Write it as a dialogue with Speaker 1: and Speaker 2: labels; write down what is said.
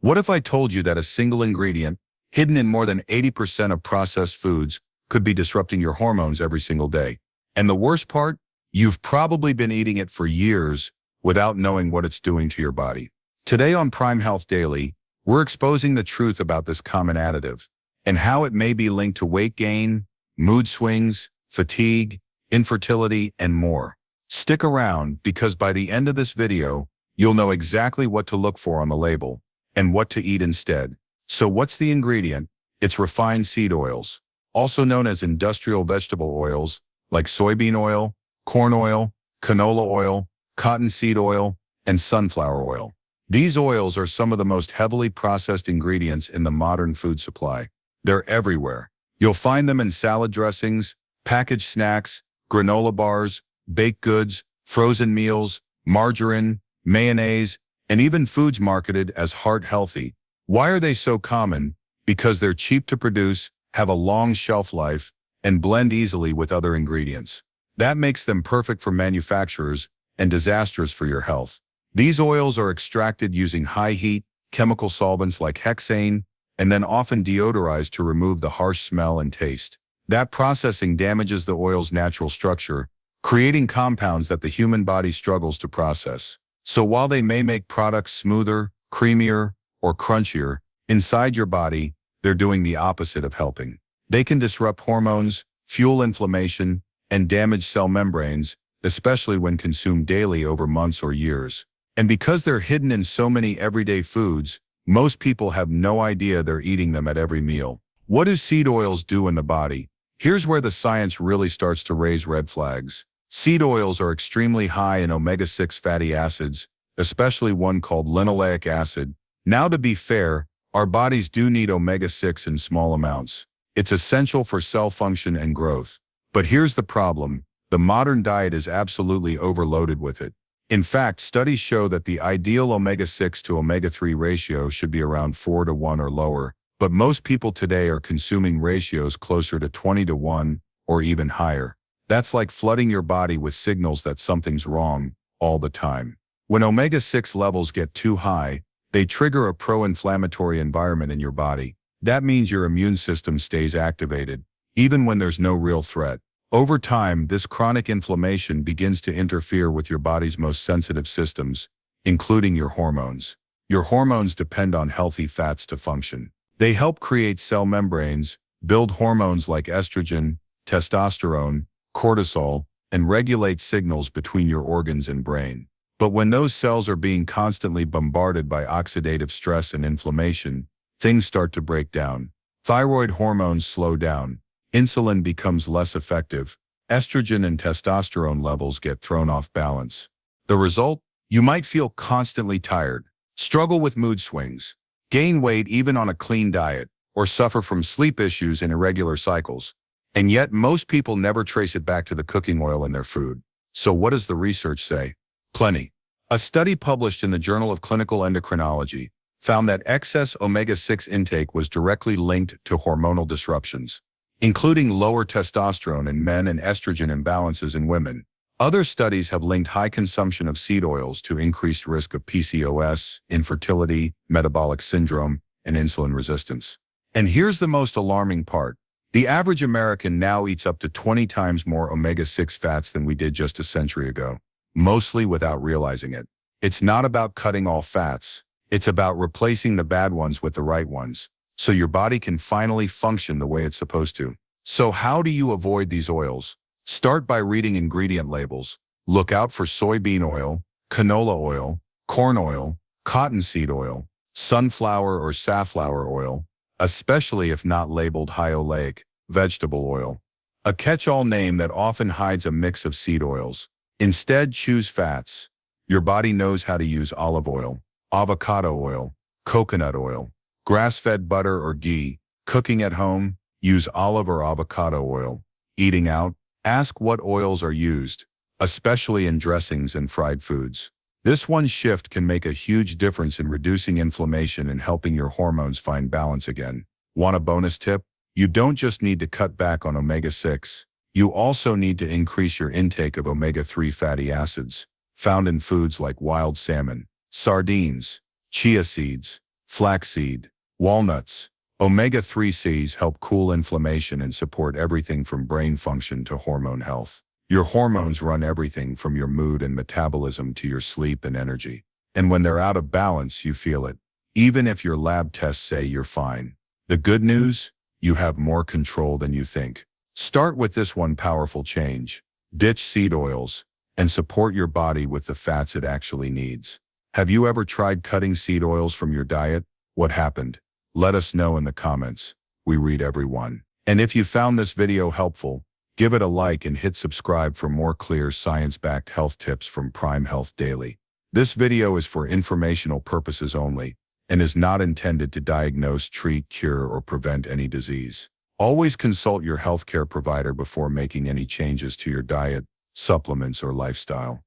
Speaker 1: What if I told you that a single ingredient, hidden in more than 80% of processed foods, could be disrupting your hormones every single day? And the worst part? You've probably been eating it for years without knowing what it's doing to your body. Today on Prime Health Daily, we're exposing the truth about this common additive and how it may be linked to weight gain, mood swings, fatigue, infertility, and more. Stick around because by the end of this video, you'll know exactly what to look for on the label and what to eat instead. So what's the ingredient? It's refined seed oils, also known as industrial vegetable oils like soybean oil, corn oil, canola oil, cottonseed oil, and sunflower oil. These oils are some of the most heavily processed ingredients in the modern food supply. They're everywhere. You'll find them in salad dressings, packaged snacks, granola bars, baked goods, frozen meals, margarine, mayonnaise, and even foods marketed as heart-healthy. Why are they so common? Because they're cheap to produce, have a long shelf life, and blend easily with other ingredients. That makes them perfect for manufacturers and disastrous for your health. These oils are extracted using high-heat, chemical solvents like hexane, and then often deodorized to remove the harsh smell and taste. That processing damages the oil's natural structure, creating compounds that the human body struggles to process. So while they may make products smoother, creamier, or crunchier, inside your body, they're doing the opposite of helping. They can disrupt hormones, fuel inflammation, and damage cell membranes, especially when consumed daily over months or years. And because they're hidden in so many everyday foods, most people have no idea they're eating them at every meal. What do seed oils do in the body? Here's where the science really starts to raise red flags. Seed oils are extremely high in omega-6 fatty acids, especially one called linoleic acid. Now, to be fair, our bodies do need omega-6 in small amounts. It's essential for cell function and growth. But here's the problem. The modern diet is absolutely overloaded with it. In fact, studies show that the ideal omega-6 to omega-3 ratio should be around 4:1 or lower, but most people today are consuming ratios closer to 20:1 or even higher. That's like flooding your body with signals that something's wrong all the time. When omega-6 levels get too high, they trigger a pro-inflammatory environment in your body. That means your immune system stays activated, even when there's no real threat. Over time, this chronic inflammation begins to interfere with your body's most sensitive systems, including your hormones. Your hormones depend on healthy fats to function. They help create cell membranes, build hormones like estrogen, testosterone, cortisol, and regulate signals between your organs and brain. But when those cells are being constantly bombarded by oxidative stress and inflammation, things start to break down. Thyroid hormones slow down, insulin becomes less effective, estrogen and testosterone levels get thrown off balance. The result? You might feel constantly tired, struggle with mood swings, gain weight even on a clean diet, or suffer from sleep issues and irregular cycles. And yet, most people never trace it back to the cooking oil in their food. So what does the research say? Plenty. A study published in the Journal of Clinical Endocrinology found that excess omega-6 intake was directly linked to hormonal disruptions, including lower testosterone in men and estrogen imbalances in women. Other studies have linked high consumption of seed oils to increased risk of PCOS, infertility, metabolic syndrome, and insulin resistance. And here's the most alarming part. The average American now eats up to 20 times more omega-6 fats than we did just a century ago, mostly without realizing it. It's not about cutting all fats. It's about replacing the bad ones with the right ones, so your body can finally function the way it's supposed to. So how do you avoid these oils? Start by reading ingredient labels. Look out for soybean oil, canola oil, corn oil, cottonseed oil, sunflower or safflower oil, especially if not labeled high oleic, vegetable oil. A catch-all name that often hides a mix of seed oils. Instead, choose fats. Your body knows how to use olive oil, avocado oil, coconut oil, grass-fed butter or ghee. Cooking at home, use olive or avocado oil. Eating out, ask what oils are used, especially in dressings and fried foods. This one shift can make a huge difference in reducing inflammation and helping your hormones find balance again. Want a bonus tip? You don't just need to cut back on omega-6. You also need to increase your intake of omega-3 fatty acids, found in foods like wild salmon, sardines, chia seeds, flaxseed, walnuts. Omega-3Cs help cool inflammation and support everything from brain function to hormone health. Your hormones run everything from your mood and metabolism to your sleep and energy. And when they're out of balance, you feel it, even if your lab tests say you're fine. The good news? You have more control than you think. Start with this one powerful change. Ditch seed oils and support your body with the fats it actually needs. Have you ever tried cutting seed oils from your diet? What happened? Let us know in the comments. We read every one. And if you found this video helpful, give it a like and hit subscribe for more clear science-backed health tips from Prime Health Daily. This video is for informational purposes only and is not intended to diagnose, treat, cure, or prevent any disease. Always consult your healthcare provider before making any changes to your diet, supplements, or lifestyle.